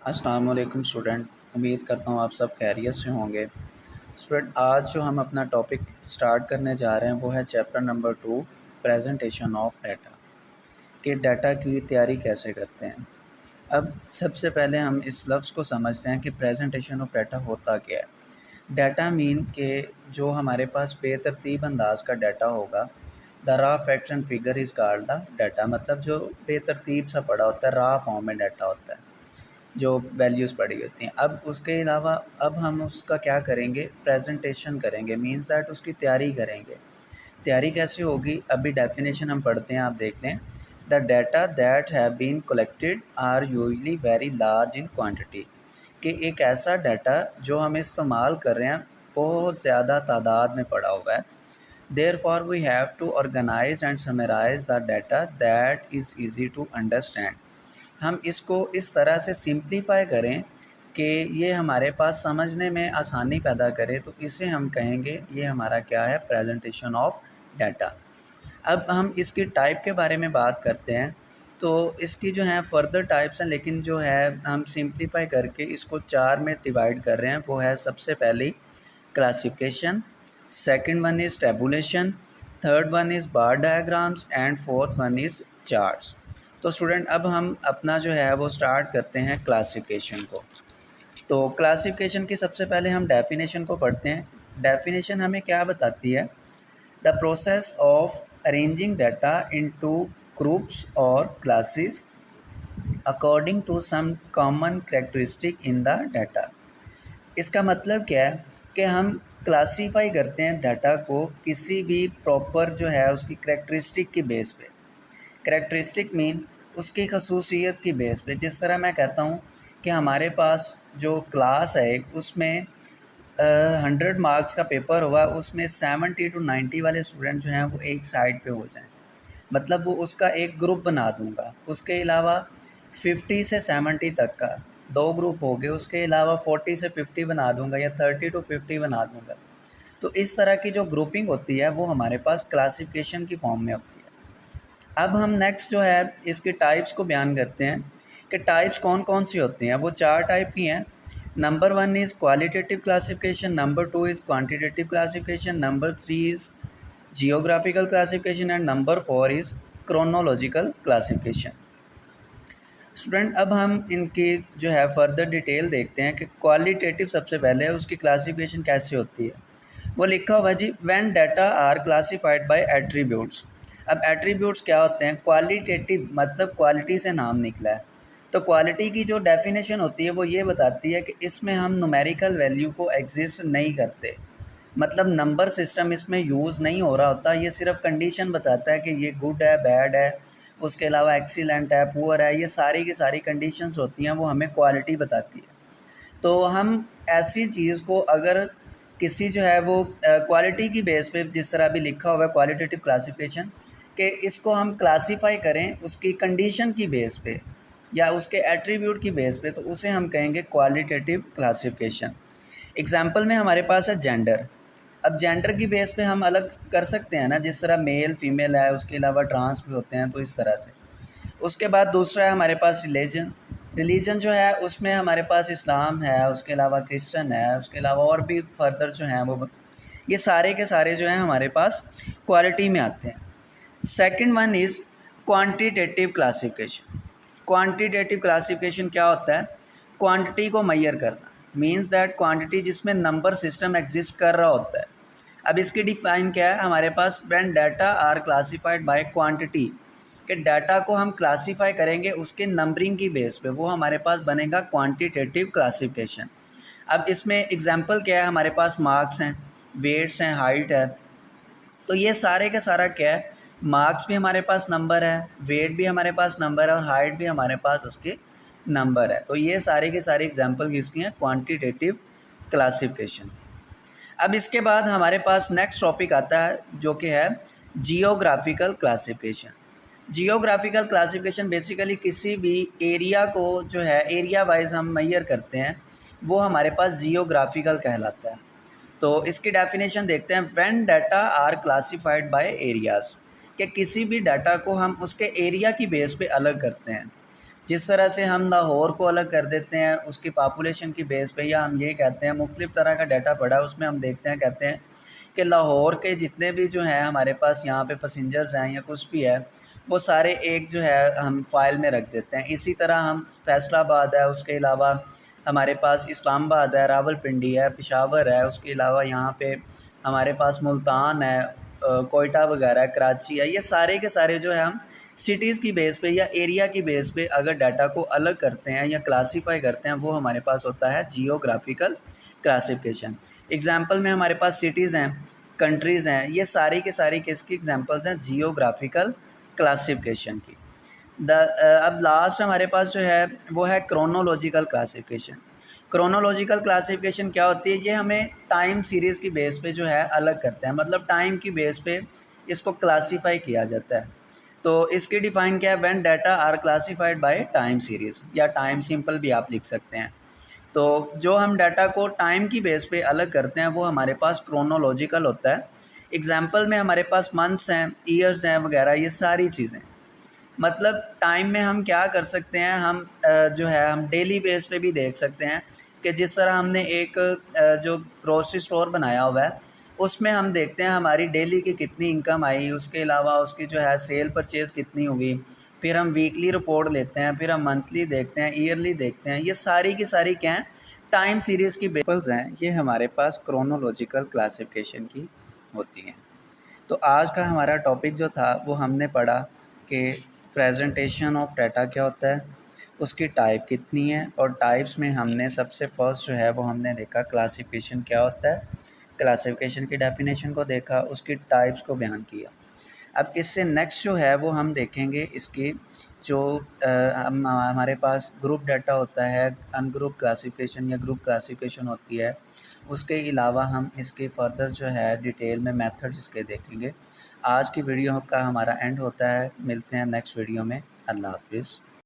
अस्सलाम वालेकुम स्टूडेंट। उम्मीद करता हूँ आप सब खैरियत से होंगे। स्टूडेंट, आज जो हम अपना टॉपिक स्टार्ट करने जा रहे हैं वो है chapter number 2, presentation of data. कि डाटा की तैयारी कैसे करते हैं। अब सबसे पहले हम इस लफ्ज़ को समझते हैं कि प्रेजेंटेशन ऑफ डाटा होता क्या है। डाटा मीन के जो हमारे पास बेतरतीब अंदाज का डाटा होगा। द रा facts and figure is called the data, मतलब जो बेतरतीब सा पड़ा होता है, रा फॉर्म में डाटा होता है, जो वैल्यूज़ पड़ी होती हैं। अब उसके अलावा अब हम उसका क्या करेंगे, प्रेजेंटेशन करेंगे, मीन्स दैट उसकी तैयारी करेंगे। तैयारी कैसे होगी, अभी डेफिनेशन हम पढ़ते हैं, आप देख लें। The data that have been collected are usually very large in quantity. कि एक ऐसा डाटा जो हम इस्तेमाल कर रहे हैं बहुत ज़्यादा तादाद में पड़ा हुआ है। Therefore we have to organise and summarise the data that is easy to understand. हम इसको इस तरह से सिंप्लीफाई करें कि ये हमारे पास समझने में आसानी पैदा करे, तो इसे हम कहेंगे ये हमारा क्या है, प्रेजेंटेशन ऑफ डाटा। अब हम इसकी टाइप के बारे में बात करते हैं। तो इसकी जो है फर्दर टाइप्स हैं, लेकिन जो है हम सिंप्लीफाई करके इसको 4 में डिवाइड कर रहे हैं। वो है सबसे पहली classification, second one is tabulation, third one is bar diagrams and fourth one is charts. तो स्टूडेंट, अब हम अपना जो है वो स्टार्ट करते हैं क्लासिफिकेशन को। तो क्लासिफिकेशन की सबसे पहले हम डेफिनेशन को पढ़ते हैं। डेफिनेशन हमें क्या बताती है, the process of arranging data into groups और classes according to some common characteristic in the data. इसका मतलब क्या है कि हम क्लासीफाई करते हैं डाटा को किसी भी प्रॉपर जो है उसकी करैक्टरिस्टिक की बेस पे। करैक्टरिस्टिक मीन उसकी खसूसियत की बेस पे। जिस तरह मैं कहता हूँ कि हमारे पास जो क्लास है एक, उसमें 100 मार्क्स का पेपर हुआ, उसमें 70 to 90 वाले स्टूडेंट जो हैं वो एक साइड पे हो जाएं, मतलब वो उसका एक ग्रुप बना दूंगा। उसके अलावा 50 से 70 तक का 2 ग्रुप हो गए। उसके अलावा 40 से 50 बना दूंगा या 30 to 50 बना दूंगा। तो इस तरह की जो ग्रुपिंग होती है वो हमारे पास क्लासिफिकेशन की फॉर्म में होती है। अब हम नेक्स्ट जो है इसके टाइप्स को बयान करते हैं कि टाइप्स कौन कौन सी होती हैं। वो 4 टाइप की हैं। Number 1 is qualitative classification, number 2 is quantitative classification, number 3 is geographical classification and number 4 is chronological classification. Student, अब हम इनकी जो है फर्दर डिटेल देखते हैं कि क्वालिटेटिव सबसे पहले है, उसकी क्लासिफिकेशन कैसे होती है। वो लिखा हुआ जी, when data are classified by attributes. अब एट्रीब्यूट्स क्या होते हैं, क्वालिटेटिव मतलब क्वालिटी से नाम निकला है। तो क्वालिटी की जो डेफिनेशन होती है वो ये बताती है कि इसमें हम न्यूमेरिकल वैल्यू को एग्जिस्ट नहीं करते, मतलब नंबर सिस्टम इसमें यूज़ नहीं हो रहा होता। ये सिर्फ कंडीशन बताता है कि ये गुड है, बैड है, उसके अलावा एक्सीलेंट है, पुअर है। ये सारी की सारी कंडीशंस होती हैं, वो हमें क्वालिटी बताती है। तो हम ऐसी चीज़ को अगर किसी जो है वो क्वालिटी की बेस पे, जिस तरह अभी लिखा हुआ है क्वालिटेटिव क्लासिफिकेशन, कि इसको हम क्लासीफाई करें उसकी कंडीशन की बेस पे या उसके एट्रीब्यूट की बेस पे, तो उसे हम कहेंगे क्वालिटेटिव क्लासिफिकेशन। एग्जाम्पल में हमारे पास है जेंडर। अब जेंडर की बेस पे हम अलग कर सकते हैं ना, जिस तरह मेल फीमेल है, उसके अलावा ट्रांस भी होते हैं, तो इस तरह से। उसके बाद दूसरा है हमारे पास रिलीजन। रिलीजन जो है उसमें हमारे पास इस्लाम है, उसके अलावा क्रिश्चन है, उसके अलावा और भी फर्दर जो हैं वो, ये सारे के सारे जो हैं हमारे पास क्वालिटी में आते हैं। Second one is quantitative classification. Quantitative classification क्या होता है, क्वांटिटी को मेजर करना, मींस दैट क्वांटिटी जिसमें नंबर सिस्टम एग्जिस्ट कर रहा होता है। अब इसकी डिफाइन क्या है हमारे पास, when data are classified by quantity, कि डाटा को हम क्लासीफाई करेंगे उसके नंबरिंग की बेस पे, वो हमारे पास बनेगा क्वांटिटेटिव क्लासिफिकेशन। अब इसमें एग्जांपल क्या है, हमारे पास मार्क्स हैं, वेट्स हैं, हाइट है। तो ये सारे का सारा क्या है, मार्क्स भी हमारे पास नंबर है, वेट भी हमारे पास नंबर है और हाइट भी हमारे पास उसके नंबर है। तो ये सारे के सारे एग्जांपल किसकी हैं, क्वांटिटेटिव क्लासिफिकेशन। अब इसके बाद हमारे पास नेक्स्ट टॉपिक आता है जो कि है geographical classification. Geographical classification basically किसी भी एरिया को जो है एरिया वाइज हम मेजर करते हैं, वो हमारे पास जियोग्राफिकल कहलाता है। तो इसकी डेफिनेशन देखते हैं। When data are classified by areas, कि किसी भी डाटा को हम उसके एरिया की बेस पे अलग करते हैं। जिस तरह से हम लाहौर को अलग कर देते हैं उसकी पॉपुलेशन की बेस पे, या हम ये कहते हैं मुख्तलिफ़ तरह का डाटा पड़ा है, उसमें हम देखते हैं कहते हैं कि लाहौर के जितने भी जो हैं हमारे पास यहाँ पे पैसेंजर्स हैं या कुछ भी है, वो सारे एक जो है हम फ़ाइल में रख देते हैं। इसी तरह हम फैसलाबाद है, उसके अलावा हमारे पास इस्लामाबाद है, रावलपिंडी है, पेशावर है, उसके अलावा यहाँ पे हमारे पास मुल्तान है, कोयटा वगैरह है, कराची है, ये सारे के सारे जो है हम सिटीज़ की बेस पे या एरिया की बेस पे अगर डाटा को अलग करते हैं या क्लासीफाई करते हैं, वो हमारे पास होता है जियोग्राफिकल क्लासिफिकेशन। एग्जांपल में हमारे पास सिटीज़ हैं, कंट्रीज़ हैं, ये सारी के सारी किसकी एग्जांपल्स हैं? जियोग्राफिकल क्लासिफिकेशन की। अब लास्ट हमारे पास जो है वो है क्रोनोलॉजिकल क्लासिफिकेशन। क्रोनोलॉजिकल क्लासिफिकेशन क्या होती है? ये हमें टाइम सीरीज़ की बेस पे जो है अलग करते हैं, मतलब टाइम की बेस पे इसको क्लासीफाई किया जाता है। तो इसकी डिफ़ाइन क्या है? When data are classified by time series, या टाइम सिंपल भी आप लिख सकते हैं। तो जो हम डाटा को टाइम की बेस पे अलग करते हैं वो हमारे पास क्रोनोलॉजिकल होता है। एग्जांपल में हमारे पास मंथ्स हैं, ईयर्स हैं वगैरह, ये सारी चीज़ें। मतलब टाइम में हम क्या कर सकते हैं, हम जो है हम डेली बेस पे भी देख सकते हैं कि जिस तरह हमने एक जो ग्रोसरी स्टोर बनाया हुआ है, उसमें हम देखते हैं हमारी डेली की कितनी इनकम आई, उसके अलावा उसकी जो है सेल परचेज़ कितनी हुई, फिर हम वीकली रिपोर्ट लेते हैं, फिर हम मंथली देखते हैं, ईयरली देखते हैं। ये सारी की सारी क्या हैं? टाइम सीरीज़ की बेस हैं, ये हमारे पास क्रोनोलॉजिकल क्लासिफिकेशन की होती हैं। तो आज का हमारा टॉपिक जो था वो हमने पढ़ा कि प्रेजेंटेशन ऑफ डाटा क्या होता है, उसकी टाइप कितनी है, और टाइप्स में हमने सबसे फर्स्ट जो है वो हमने देखा क्लासिफिकेशन क्या होता है, क्लासिफिकेशन की डेफिनेशन को देखा, उसकी टाइप्स को बयान किया। अब इससे नेक्स्ट जो है वो हम देखेंगे इसकी जो हमारे पास ग्रुप डाटा होता है, अनग्रुप क्लासिफिकेशन या ग्रुप क्लासिफिकेशन होती है, उसके अलावा हम इसके फर्दर जो है डिटेल में मेथड्स इसके देखेंगे। आज की वीडियो का हमारा एंड होता है, मिलते हैं नेक्स्ट वीडियो में। अल्लाह हाफ़िज़।